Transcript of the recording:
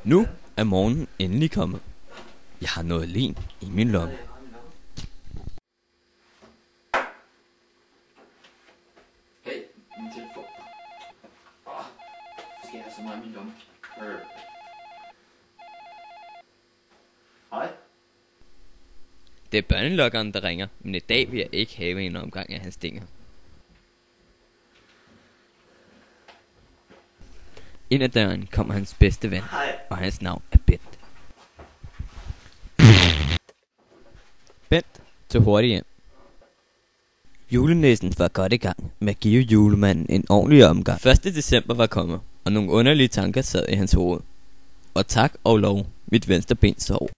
Nu er morgenen endelig kommet. Jeg har noget len i min lomme. Hey, min telefon. Skal jeg have så meget i min lomme? Hej. Det er børnelokkeren, der ringer, men i dag vil jeg ikke have en omgang af hans stinger. Ind ad døren kommer hans bedste ven, og hans navn er Bent. Bent tog hurtigt hjem. Julenæsen var godt i gang med at give julemanden en ordentlig omgang. 1. december var kommet, og nogle underlige tanker sad i hans hoved. Og tak og lov, mit venstre ben sov.